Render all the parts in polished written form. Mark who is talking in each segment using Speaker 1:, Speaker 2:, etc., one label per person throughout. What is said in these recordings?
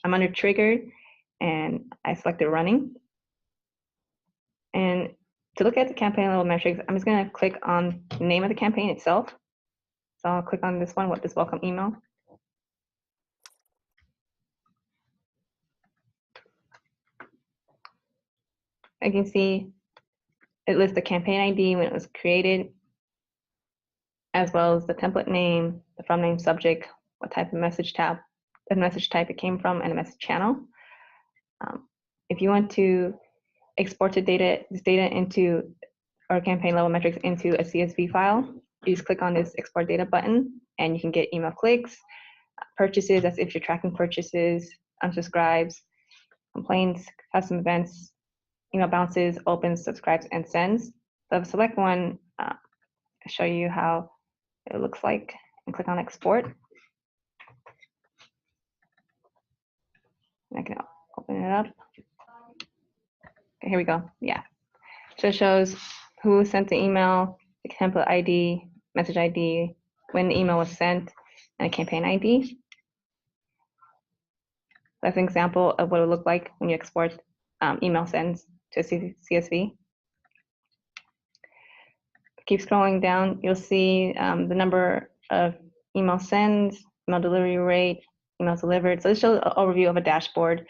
Speaker 1: I'm under triggered and I selected running. And to look at the campaign level metrics, I'm just going to click on the name of the campaign itself. So I'll click on this one, this welcome email. I can see it lists the campaign ID when it was created, as well as the template name, the from name subject, what type of message type it came from, and a message channel. If you want to export this data into our campaign level metrics into a CSV file, you just click on this export data button and you can get email clicks, purchases, as if you're tracking purchases, unsubscribes, complaints, custom events, email bounces, opens, subscribes, and sends. So select one, I'll show you how it looks like, and click on export. And I can open it up. Okay, here we go. Yeah. So it shows who sent the email, the template ID, message ID, when the email was sent, and a campaign ID. That's an example of what it would look like when you export email sends to CSV. Keep scrolling down, you'll see the number of email sends, email delivery rate, emails delivered. So this shows an overview of a dashboard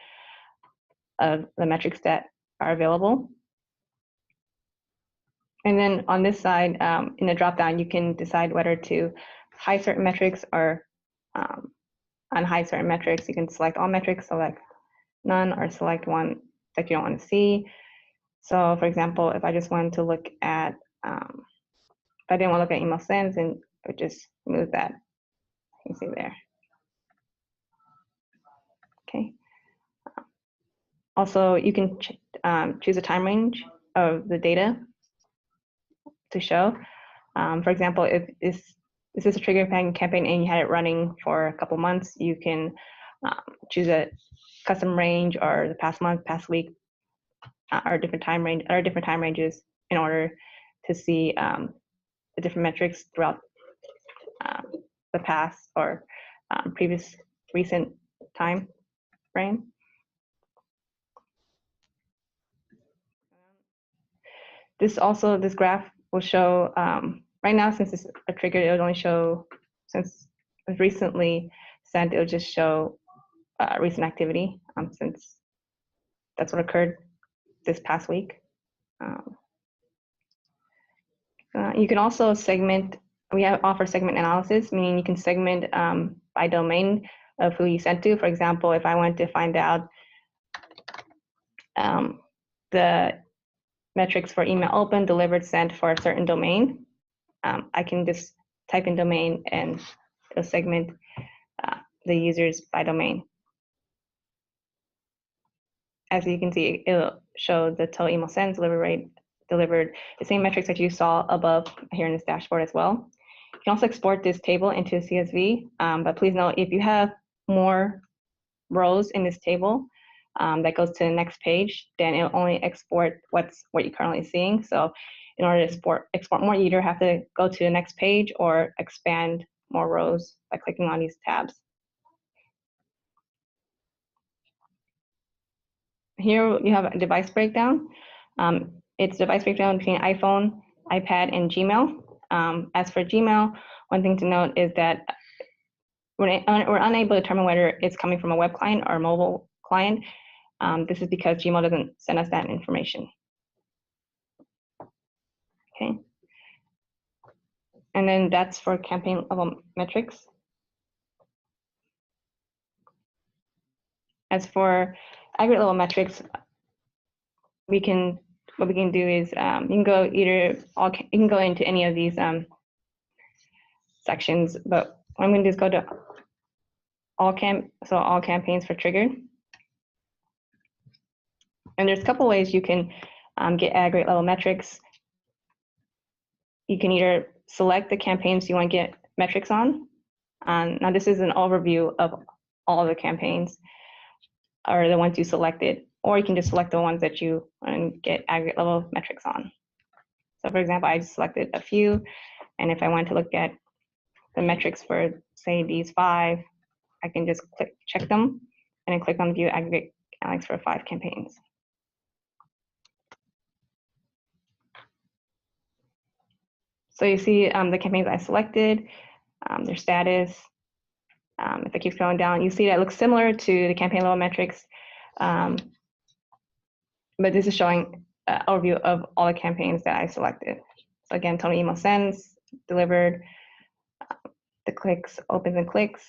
Speaker 1: of the metrics that are available. And then on this side, in the dropdown, you can decide whether to hide certain metrics or unhide certain metrics. You can select all metrics, select none, or select one that you don't want to see. So for example, if I just wanted to look at, if I didn't want to look at email sends, and I would just remove that. You can see there. Okay. Also, you can choose a time range of the data to show. For example, if this is a trigger campaign and you had it running for a couple months, you can choose a custom range or the past month, past week, or different time ranges in order to see the different metrics throughout the past or previous recent time frame. This graph will show, right now, since it's a trigger, it would only show, since it was recently sent, it will just show recent activity, since that's what occurred this past week. You can also segment, we offer segment analysis, meaning you can segment by domain of who you sent to. For example, if I want to find out the metrics for email open, delivered, sent for a certain domain, I can just type in domain and it'll segment the users by domain. As you can see, it'll show the total email sends, delivery rate, delivered, the same metrics that you saw above here in this dashboard as well. You can also export this table into a CSV, but please note, if you have more rows in this table that goes to the next page, then it'll only export what you're currently seeing. So in order to export more, you either have to go to the next page or expand more rows by clicking on these tabs. Here you have a device breakdown. It's device breakdown between iPhone, iPad, and Gmail. As for Gmail, one thing to note is that we're unable to determine whether it's coming from a web client or a mobile client. This is because Gmail doesn't send us that information. Okay. And then that's for campaign level metrics. As for aggregate level metrics, what we can do is you can go into any of these sections, but what I'm going to do is go to all campaigns for triggered. And there's a couple ways you can get aggregate level metrics. You can either select the campaigns you want to get metrics on. Now this is an overview of all the campaigns, or the ones you selected, or you can just select the ones that you want to get aggregate level metrics on. So for example, I just selected a few, and if I want to look at the metrics for, say, these 5, I can just check them, and then click on View Aggregate Analytics for 5 campaigns. So you see the campaigns I selected, their status. If I keep scrolling down, you see that it looks similar to the campaign level metrics, but this is showing an overview of all the campaigns that I selected. So again, total email sends, delivered, the clicks, opens and clicks,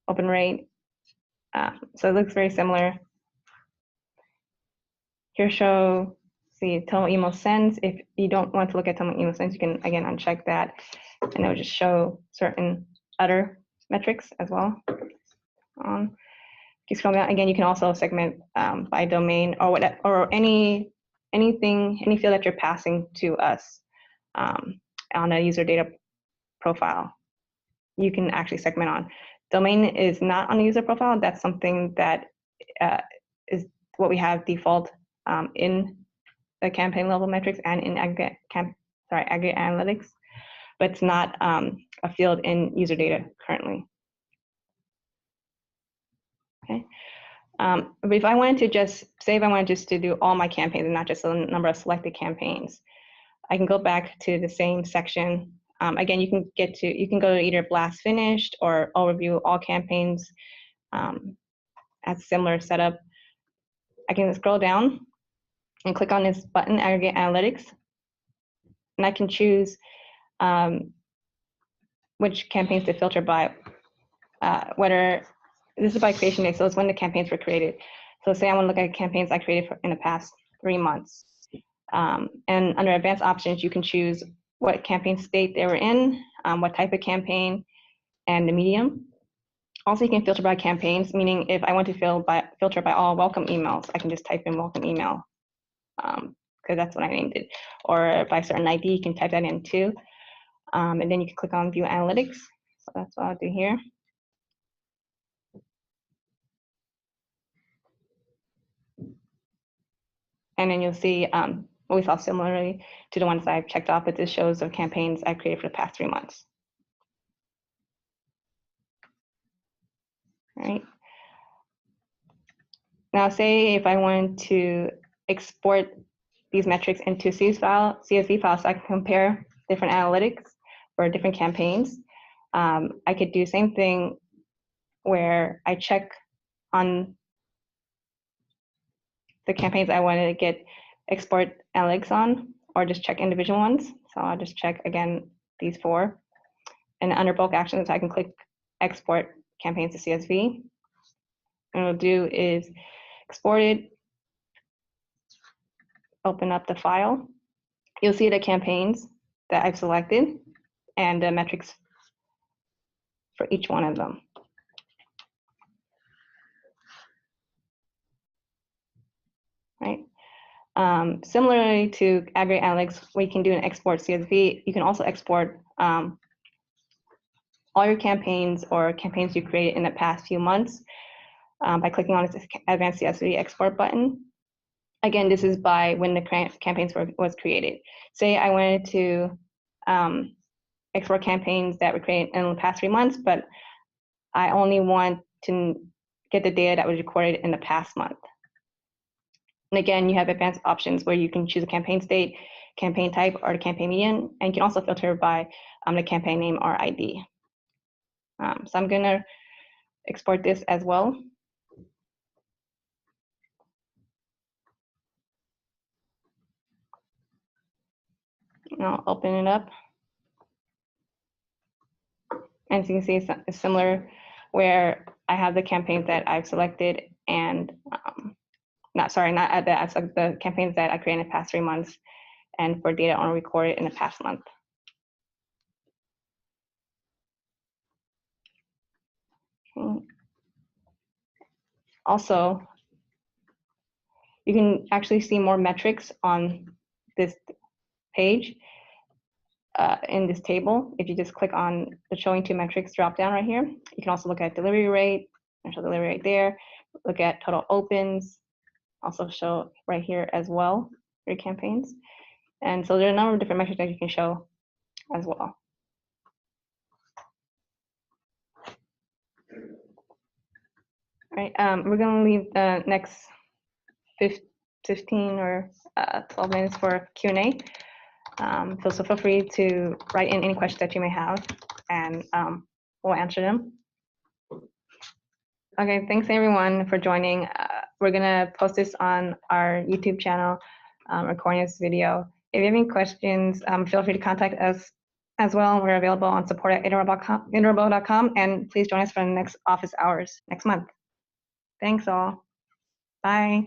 Speaker 1: open rate. So it looks very similar. Here show, see total email sends. If you don't want to look at total email sends, you can again uncheck that, and it will just show certain other metrics as well. Keep scrolling down. Again, you can also segment by domain or what, or any field that you're passing to us on a user data profile. You can actually segment on. Domain is not on the user profile. That's something that is what we have default in the campaign level metrics and in aggregate analytics, but it's not a field in user data currently. Okay. But if I wanted to just say, if I wanted just to do all my campaigns and not just a number of selected campaigns, I can go back to the same section. Again, you can go to either blast finished or overview all campaigns at similar setup. I can scroll down and click on this button, Aggregate Analytics, and I can choose which campaigns to filter by, whether this is by creation date, so it's when the campaigns were created. So say I want to look at campaigns I created in the past 3 months. And under advanced options, you can choose what campaign state they were in, what type of campaign, and the medium. Also, you can filter by campaigns, meaning if I want to filter by all welcome emails, I can just type in welcome email, because that's what I named it. Or by a certain ID, you can type that in too. And then you can click on View Analytics. So that's what I'll do here. And then you'll see what we saw similarly to the ones I've checked off, but this shows the campaigns I've created for the past 3 months. All right. Now, say if I wanted to export these metrics into CSV files, so I can compare different analytics for different campaigns. I could do the same thing where I check on the campaigns I want to get export analytics on, or just check individual ones. So I'll just check again these 4. And under bulk actions, I can click export campaigns to CSV. And what it'll do is export it, open up the file. You'll see the campaigns that I've selected and the metrics for each one of them. Right. Similarly to aggregate analytics, we can do an export CSV. You can also export all your campaigns or campaigns you created in the past few months by clicking on this Advanced CSV export button. Again, this is by when the campaigns was created. Say I wanted to export campaigns that were created in the past 3 months, but I only want to get the data that was recorded in the past month. And again, you have advanced options where you can choose a campaign state, campaign type, or the campaign median, and you can also filter by the campaign name or ID. So I'm going to export this as well. And I'll open it up. And so you can see it's similar where I have the campaigns that I've selected and the campaigns that I created in the past 3 months and for data on recorded in the past month. Okay. Also, you can actually see more metrics on this page in this table. If you just click on the showing 2 metrics drop down right here, you can also look at delivery rate, and show delivery rate there, look at total opens, also show right here as well, your campaigns. And so there are a number of different metrics that you can show as well. right. We're going to leave the next 15 or 12 minutes for Q&A. So feel free to write in any questions that you may have, and we'll answer them. Okay, thanks everyone for joining. We're gonna post this on our YouTube channel, recording this video. If you have any questions, feel free to contact us as well. We're available on support@iterable.com, and please join us for the next office hours next month. Thanks all. Bye.